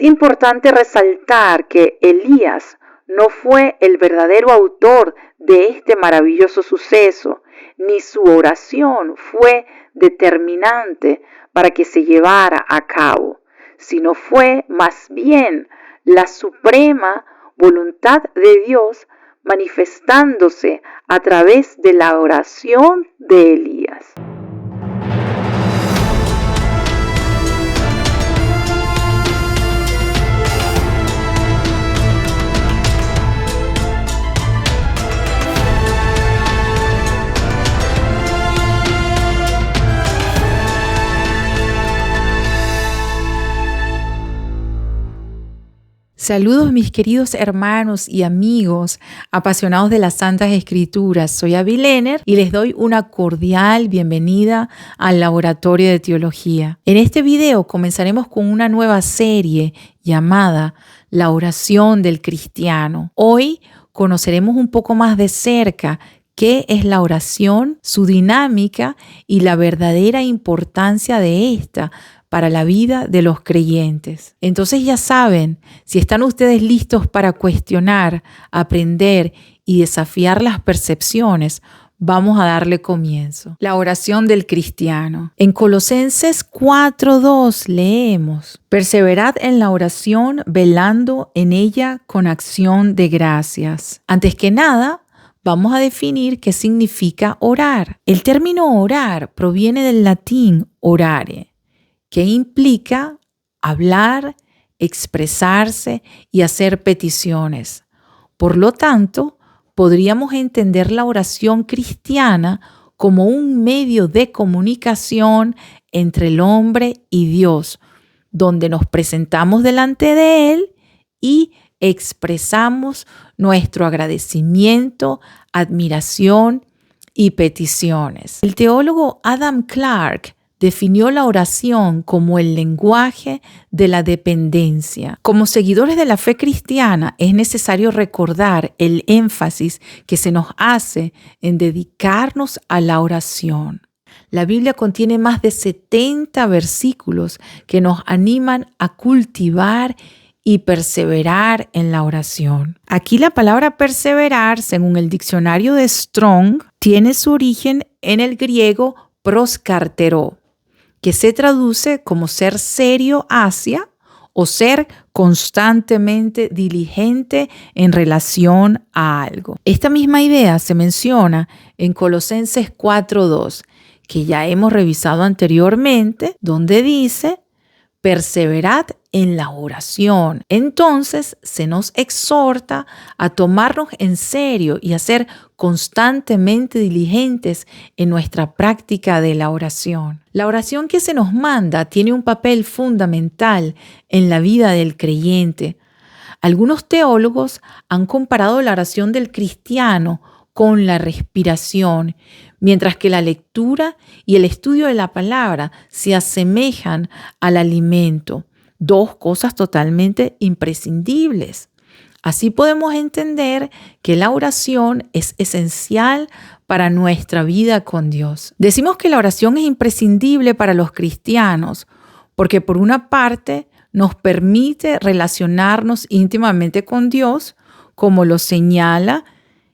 Es importante resaltar que Elías no fue el verdadero autor de este maravilloso suceso, ni su oración fue determinante para que se llevara a cabo, sino fue más bien la suprema voluntad de Dios manifestándose a través de la oración de Elías. Saludos mis queridos hermanos y amigos apasionados de las Santas Escrituras. Soy Abby Lenner y les doy una cordial bienvenida al Laboratorio de Teología. En este video comenzaremos con una nueva serie llamada La Oración del Cristiano. Hoy conoceremos un poco más de cerca qué es la oración, su dinámica y la verdadera importancia de esta para la vida de los creyentes. Entonces ya saben, si están ustedes listos para cuestionar, aprender y desafiar las percepciones, vamos a darle comienzo. La oración del cristiano. En Colosenses 4:2 leemos: perseverad en la oración, velando en ella con acción de gracias. Antes que nada, vamos a definir qué significa orar. El término orar proviene del latín orare, que implica hablar, expresarse y hacer peticiones. Por lo tanto, podríamos entender la oración cristiana como un medio de comunicación entre el hombre y Dios, donde nos presentamos delante de Él y expresamos nuestro agradecimiento, admiración y peticiones. El teólogo Adam Clarke definió la oración como el lenguaje de la dependencia. Como seguidores de la fe cristiana, es necesario recordar el énfasis que se nos hace en dedicarnos a la oración. La Biblia contiene más de 70 versículos que nos animan a cultivar y perseverar en la oración. Aquí la palabra perseverar, según el diccionario de Strong, tiene su origen en el griego proskarteró, que se traduce como ser serio hacia o ser constantemente diligente en relación a algo. Esta misma idea se menciona en Colosenses 4:2, que ya hemos revisado anteriormente, donde dice: perseverad en la oración. Entonces se nos exhorta a tomarnos en serio y a ser constantemente diligentes en nuestra práctica de la oración. La oración que se nos manda tiene un papel fundamental en la vida del creyente. Algunos teólogos han comparado la oración del cristiano con la respiración, mientras que la lectura y el estudio de la palabra se asemejan al alimento, dos cosas totalmente imprescindibles. Así podemos entender que la oración es esencial para nuestra vida con Dios. Decimos que la oración es imprescindible para los cristianos porque, por una parte, nos permite relacionarnos íntimamente con Dios, como lo señala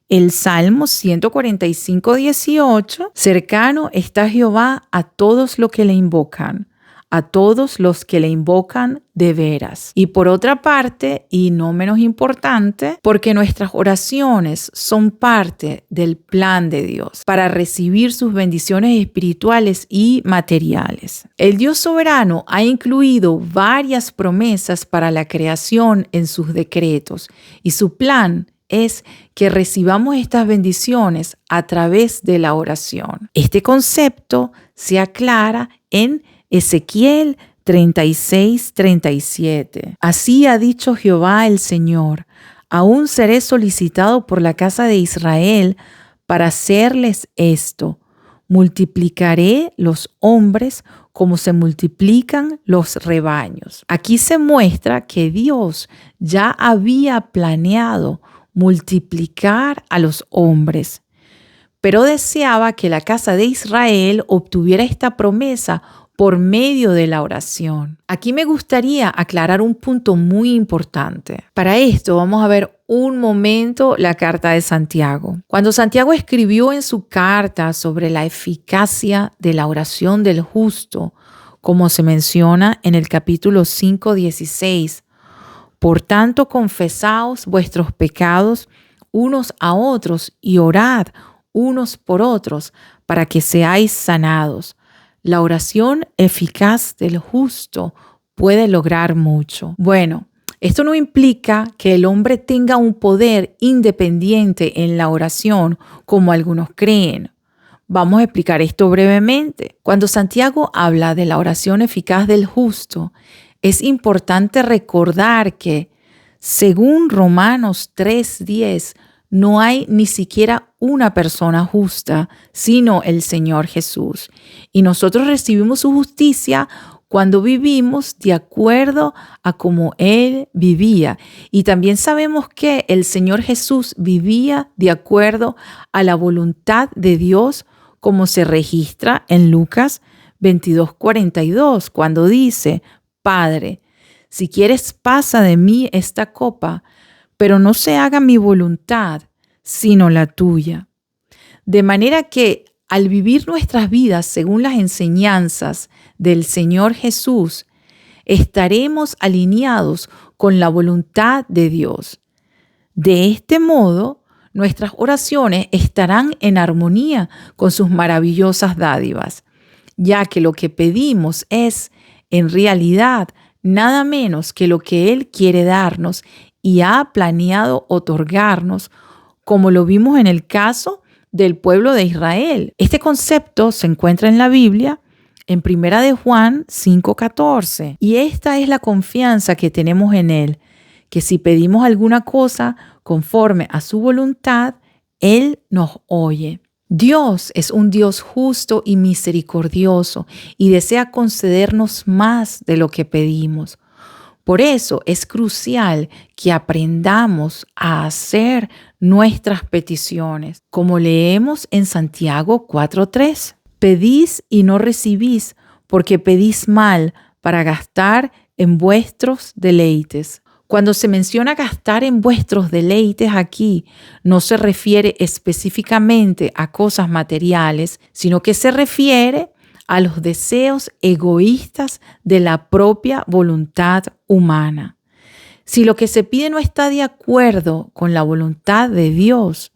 el Salmo 145:18, cercano está Jehová a todos los que le invocan, a todos los que le invocan de veras. Y por otra parte, y no menos importante, porque nuestras oraciones son parte del plan de Dios para recibir sus bendiciones espirituales y materiales. El Dios soberano ha incluido varias promesas para la creación en sus decretos, y su plan es que recibamos estas bendiciones a través de la oración. Este concepto se aclara en Ezequiel 36:37. Así ha dicho Jehová el Señor: aún seré solicitado por la casa de Israel para hacerles esto. Multiplicaré los hombres como se multiplican los rebaños. Aquí se muestra que Dios ya había planeado multiplicar a los hombres, pero deseaba que la casa de Israel obtuviera esta promesa por medio de la oración. Aquí me gustaría aclarar un punto muy importante. Para esto vamos a ver un momento la carta de Santiago. Cuando Santiago escribió en su carta sobre la eficacia de la oración del justo, como se menciona en el capítulo 5:16, por tanto confesaos vuestros pecados unos a otros y orad unos por otros para que seáis sanados. La oración eficaz del justo puede lograr mucho. Bueno, esto no implica que el hombre tenga un poder independiente en la oración, como algunos creen. Vamos a explicar esto brevemente. Cuando Santiago habla de la oración eficaz del justo, es importante recordar que, según Romanos 3:10, no hay ni siquiera una persona justa, sino el Señor Jesús. Y nosotros recibimos su justicia cuando vivimos de acuerdo a cómo Él vivía. Y también sabemos que el Señor Jesús vivía de acuerdo a la voluntad de Dios, como se registra en Lucas 22:42, cuando dice: Padre, si quieres, pasa de mí esta copa, pero no se haga mi voluntad, sino la tuya. De manera que al vivir nuestras vidas según las enseñanzas del Señor Jesús, estaremos alineados con la voluntad de Dios. De este modo, nuestras oraciones estarán en armonía con sus maravillosas dádivas, ya que lo que pedimos es, en realidad, nada menos que lo que Él quiere darnos y ha planeado otorgarnos, como lo vimos en el caso del pueblo de Israel. Este concepto se encuentra en la Biblia, en 1 de Juan 5:14. Y esta es la confianza que tenemos en Él, que si pedimos alguna cosa conforme a su voluntad, Él nos oye. Dios es un Dios justo y misericordioso y desea concedernos más de lo que pedimos. Por eso es crucial que aprendamos a hacer nuestras peticiones, como leemos en Santiago 4:3. Pedís y no recibís, porque pedís mal para gastar en vuestros deleites. Cuando se menciona gastar en vuestros deleites aquí, no se refiere específicamente a cosas materiales, sino que se refiere a los deseos egoístas de la propia voluntad humana. Si lo que se pide no está de acuerdo con la voluntad de Dios,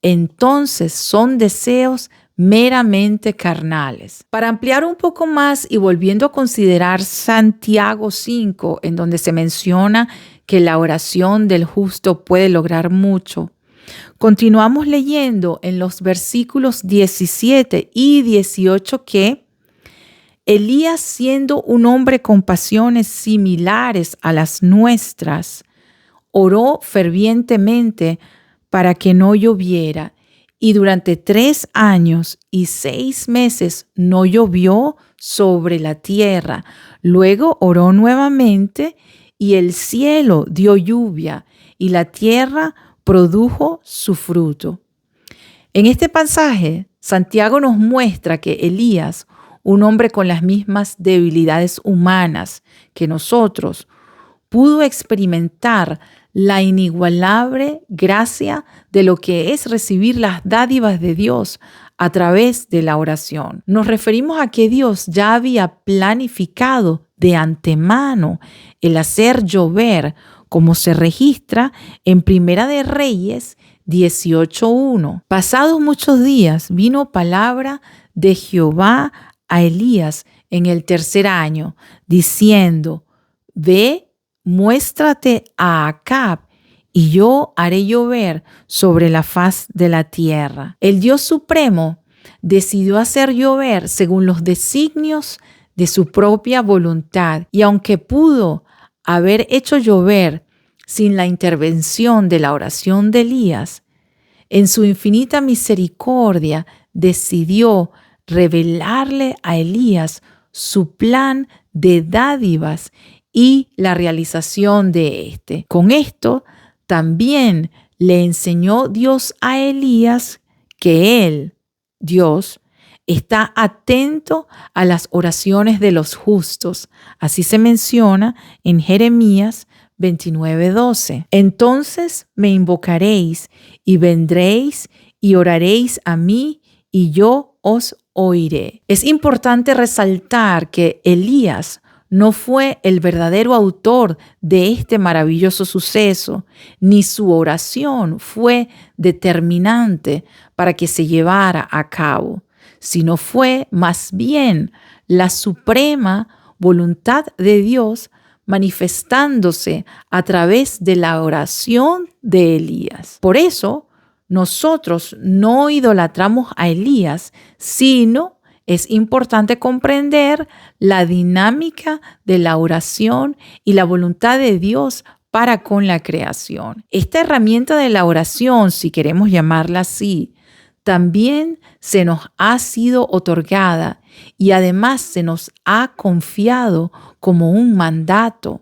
entonces son deseos meramente carnales. Para ampliar un poco más y volviendo a considerar Santiago 5, en donde se menciona que la oración del justo puede lograr mucho, continuamos leyendo en los versículos 17 y 18 que Elías, siendo un hombre con pasiones similares a las nuestras, oró fervientemente para que no lloviera, y durante 3 años y 6 meses no llovió sobre la tierra. Luego oró nuevamente, y el cielo dio lluvia, y la tierra produjo su fruto. En este pasaje, Santiago nos muestra que Elías, un hombre con las mismas debilidades humanas que nosotros, pudo experimentar la inigualable gracia de lo que es recibir las dádivas de Dios a través de la oración. Nos referimos a que Dios ya había planificado de antemano el hacer llover, como se registra en Primera de Reyes 18:1. Pasados muchos días vino palabra de Jehová a Elías en el 3er año, diciendo: Ve, muéstrate a Acab, y yo haré llover sobre la faz de la tierra. El Dios Supremo decidió hacer llover según los designios de su propia voluntad, y aunque pudo haber hecho llover sin la intervención de la oración de Elías, en su infinita misericordia decidió revelarle a Elías su plan de dádivas y la realización de éste. Con esto también le enseñó Dios a Elías que Él, Dios, está atento a las oraciones de los justos. Así se menciona en Jeremías 29:12. Entonces me invocaréis y vendréis y oraréis a mí y yo os oiré. Es importante resaltar que Elías no fue el verdadero autor de este maravilloso suceso, ni su oración fue determinante para que se llevara a cabo, sino fue más bien la suprema voluntad de Dios manifestándose a través de la oración de Elías. Por eso, nosotros no idolatramos a Elías, sino es importante comprender la dinámica de la oración y la voluntad de Dios para con la creación. Esta herramienta de la oración, si queremos llamarla así, también se nos ha sido otorgada y además se nos ha confiado como un mandato.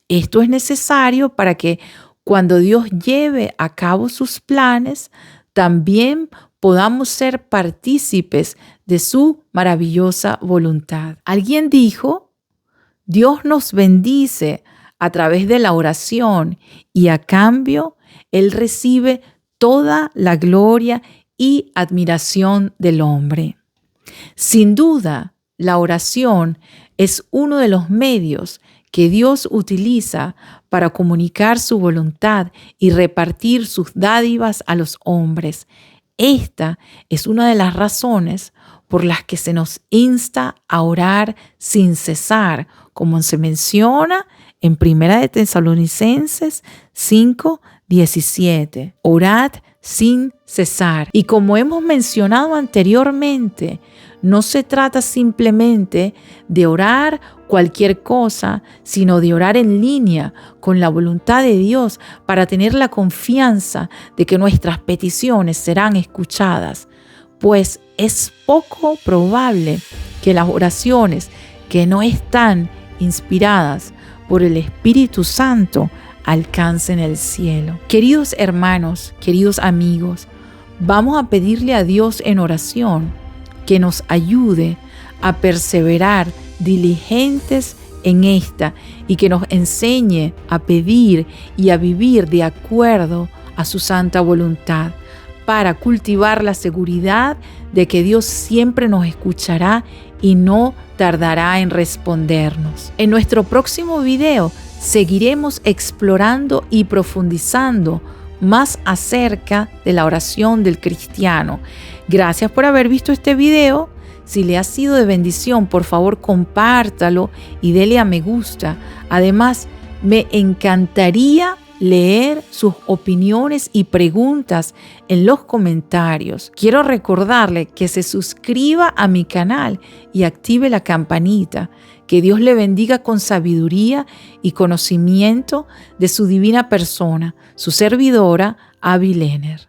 Esto es necesario para que cuando Dios lleve a cabo sus planes, también podamos ser partícipes de su maravillosa voluntad. Alguien dijo, Dios nos bendice a través de la oración y a cambio Él recibe toda la gloria y admiración del hombre. Sin duda, la oración es uno de los medios que Dios utiliza para comunicar su voluntad y repartir sus dádivas a los hombres. Esta es una de las razones por las que se nos insta a orar sin cesar, como se menciona en 1 Tesalonicenses 5:17. Orad sin cesar. Y como hemos mencionado anteriormente, no se trata simplemente de orar cualquier cosa, sino de orar en línea con la voluntad de Dios para tener la confianza de que nuestras peticiones serán escuchadas, pues es poco probable que las oraciones que no están inspiradas por el Espíritu Santo alcancen el cielo. Queridos hermanos, queridos amigos, vamos a pedirle a Dios en oración que nos ayude a perseverar diligentes en esta y que nos enseñe a pedir y a vivir de acuerdo a su santa voluntad para cultivar la seguridad de que Dios siempre nos escuchará y no tardará en respondernos. En nuestro próximo video seguiremos explorando y profundizando más acerca de la oración del cristiano. Gracias por haber visto este video. Si le ha sido de bendición, por favor compártalo y dele a me gusta. Además, me encantaría leer sus opiniones y preguntas en los comentarios. Quiero recordarle que se suscriba a mi canal y active la campanita. Que Dios le bendiga con sabiduría y conocimiento de su divina persona, su servidora, Abby Lehner.